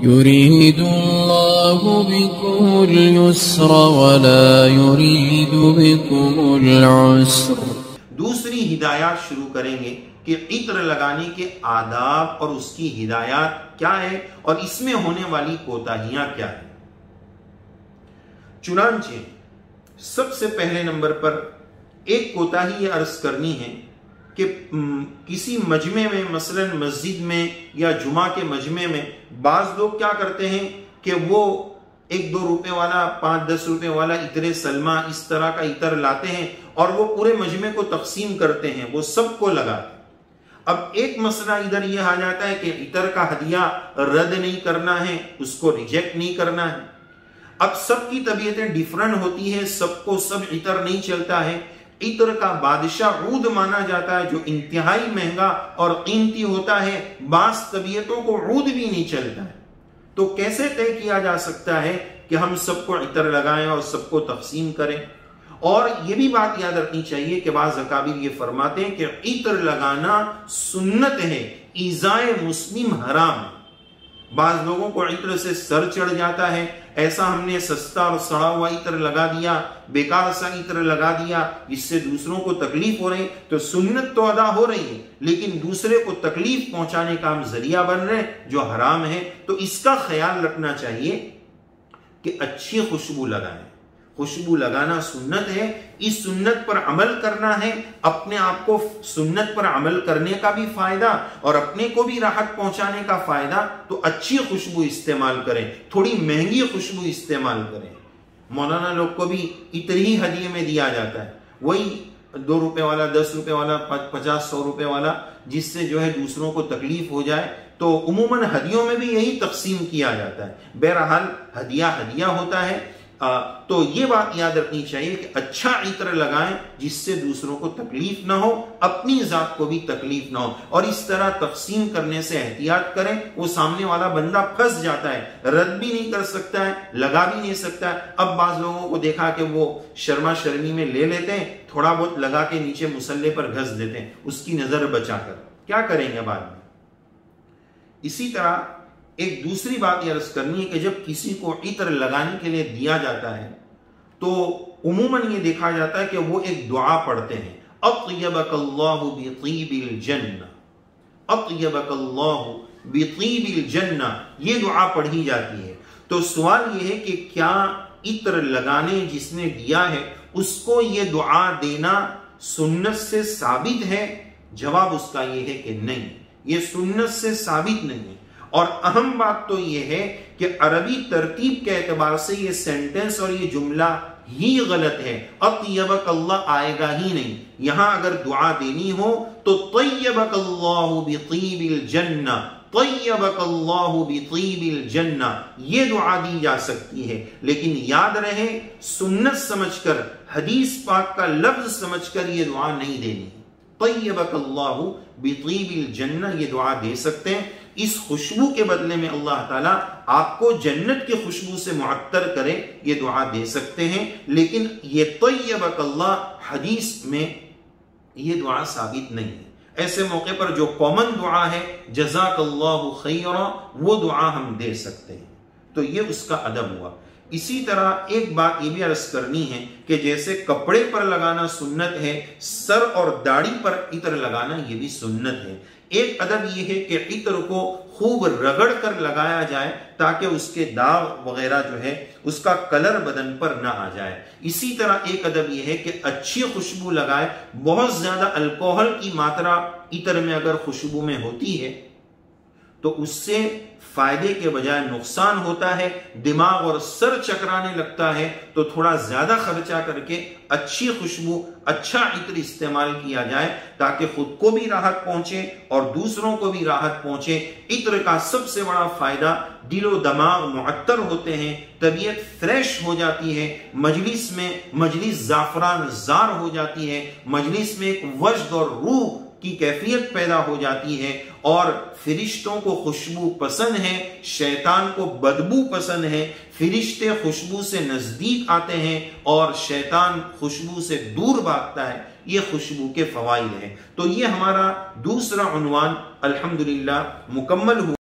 يريد الله بكم اليسر ولا يريد بكم العسر۔ دوسری ہدایات شروع کریں گے کہ عطر لگانے کے آداب اور اس کی ہدایات کیا ہے اور اس میں ہونے والی کوتاہیاں کیا ہیں۔ چنانچہ سب سے پہلے نمبر پر ایک کوتاہی یہ عرض کرنی ہے کہ کسی مجمع میں مثلا مسجد میں یا جمعہ کے مجمع میں بعض لوگ کیا کرتے ہیں کہ وہ 1-2 روپے والا 5-10 روپے والا عطر سلمہ اس طرح کا عطر لاتے ہیں اور وہ پورے مجمع کو تقسیم کرتے ہیں، وہ سب کو لگاتے ہیں۔ اب ایک مسئلہ ادھر یہ آ جاتا ہے کہ عطر کا ہدیہ رد نہیں کرنا ہے، اس کو ریجیکٹ نہیں کرنا ہے۔ اب سب کی طبیعتیں ڈیفرنٹ ہوتی ہیں، سب کو سب عطر نہیں چلتا ہے۔ عطر کا بادشاہ عود مانا جاتا ہے جو انتہائی مہنگا اور قیمتی ہوتا ہے، بعض طبیعتوں کو عود بھی نہیں چلتا ہے۔ تو کیسے طے کیا جا سکتا ہے کہ ہم سب کو عطر لگائیں اور سب کو تقسیم کریں؟ اور یہ بھی بات یاد رکھنی چاہیے کہ بعض اکابر یہ فرماتے ہیں کہ عطر لگانا سنت ہے، ایذائے مسلم حرام ہے۔ بعض لوگوں کو عطر سے سر چڑھ جاتا ہے، ایسا ہم نے سستا اور سڑا ہوا عطر لگا دیا، بیکار سا عطر لگا دیا جس سے دوسروں کو تکلیف ہو رہی، تو سنت تو ادا ہو رہی ہے لیکن دوسرے کو تکلیف پہنچانے کا ہم ذریعہ بن رہے ہیں جو حرام ہے۔ تو اس کا خیال رکھنا چاہیے کہ اچھی خوشبو لگائیں۔ خوشبو لگانا سنت ہے، اس سنت پر عمل کرنا ہے، اپنے آپ کو سنت پر عمل کرنے کا بھی فائدہ اور اپنے کو بھی راحت پہنچانے کا فائدہ۔ تو اچھی خوشبو استعمال کریں، تھوڑی مہنگی خوشبو استعمال کریں۔ مولانا لوگ کو بھی عطر ہی ہدیے میں دیا جاتا ہے، وہی 2 روپے والا 10 روپے والا 50-100 روپے والا، جس سے جو ہے دوسروں کو تکلیف ہو جائے۔ تو عموماً ہدیوں میں بھی یہی تقسیم کیا جاتا ہے۔ بہرحال ہدیہ ہوتا ہے۔ تو یہ بات یاد رکھنی چاہیے کہ اچھا عطر لگائیں جس سے دوسروں کو تکلیف نہ ہو، اپنی ذات کو بھی تکلیف نہ ہو، اور اس طرح تقسیم کرنے سے احتیاط کریں۔ وہ سامنے والا بندہ پھنس جاتا ہے، رد بھی نہیں کر سکتا ہے، لگا بھی نہیں سکتا ہے۔ اب بعض لوگوں کو دیکھا کہ وہ شرما شرمی میں لے لیتے ہیں، تھوڑا بہت لگا کے نیچے مصلے پر گھس دیتے ہیں، اس کی نظر بچا کر۔ کیا کریں گے بعد میں؟ اسی طرح ایک دوسری بات یہ عرض کرنی ہے کہ جب کسی کو عطر لگانے کے لیے دیا جاتا ہے تو عموماً یہ دیکھا جاتا ہے کہ وہ ایک دعا پڑھتے ہیں، اطیبک اللہ بطیب الجنہ، اطیبک اللہ بطیب الجنہ، یہ دعا پڑھی جاتی ہے۔ تو سوال یہ ہے کہ کیا عطر لگانے جس نے دیا ہے اس کو یہ دعا دینا سنت سے ثابت ہے؟ جواب اس کا یہ ہے کہ نہیں، یہ سنت سے ثابت نہیں ہے۔ اور اہم بات تو یہ ہے کہ عربی ترتیب کے اعتبار سے یہ سینٹنس اور یہ جملہ ہی غلط ہے، اطیبک اللہ آئے گا ہی نہیں۔ یہاں اگر دعا دینی ہو تو طیبک اللہ بطیب الجنہ، طیبک اللہ بطیب الجنہ، یہ دعا دی جا سکتی ہے۔ لیکن یاد رہے سنت سمجھ کر، حدیث پاک کا لفظ سمجھ کر یہ دعا نہیں دینی۔ طیبک اللہ بطیب الجنہ یہ دعا دے سکتے ہیں، اس خوشبو کے بدلے میں اللہ تعالیٰ آپ کو جنت کی خوشبو سے معطر کرے، یہ دعا دے سکتے ہیں۔ لیکن یہ طیبک اللہ حدیث میں یہ دعا ثابت نہیں ہے۔ ایسے موقع پر جو کامن دعا ہے جزاک اللہ خیرا، وہ دعا ہم دے سکتے ہیں۔ تو یہ اس کا ادب ہوا۔ اسی طرح ایک بات یہ بھی عرض کرنی ہے کہ جیسے کپڑے پر لگانا سنت ہے، سر اور داڑھی پر عطر لگانا یہ بھی سنت ہے۔ ایک ادب یہ ہے کہ عطر کو خوب رگڑ کر لگایا جائے تاکہ اس کے داغ وغیرہ جو ہے اس کا کلر بدن پر نہ آ جائے۔ اسی طرح ایک ادب یہ ہے کہ اچھی خوشبو لگائے۔ بہت زیادہ الکوہل کی ماترا عطر میں اگر خوشبو میں ہوتی ہے تو اس سے فائدے کے بجائے نقصان ہوتا ہے، دماغ اور سر چکرانے لگتا ہے۔ تو تھوڑا زیادہ خرچہ کر کے اچھی خوشبو، اچھا عطر استعمال کیا جائے تاکہ خود کو بھی راحت پہنچے اور دوسروں کو بھی راحت پہنچے۔ عطر کا سب سے بڑا فائدہ دل و دماغ معطر ہوتے ہیں، طبیعت فریش ہو جاتی ہے، مجلس زعفران زار ہو جاتی ہے، مجلس میں ایک وجد اور روح کی کیفیت پیدا ہو جاتی ہے، اور فرشتوں کو خوشبو پسند ہے، شیطان کو بدبو پسند ہے۔ فرشتے خوشبو سے نزدیک آتے ہیں اور شیطان خوشبو سے دور بھاگتا ہے۔ یہ خوشبو کے فوائد ہیں۔ تو یہ ہمارا دوسرا عنوان الحمدللہ مکمل ہوا۔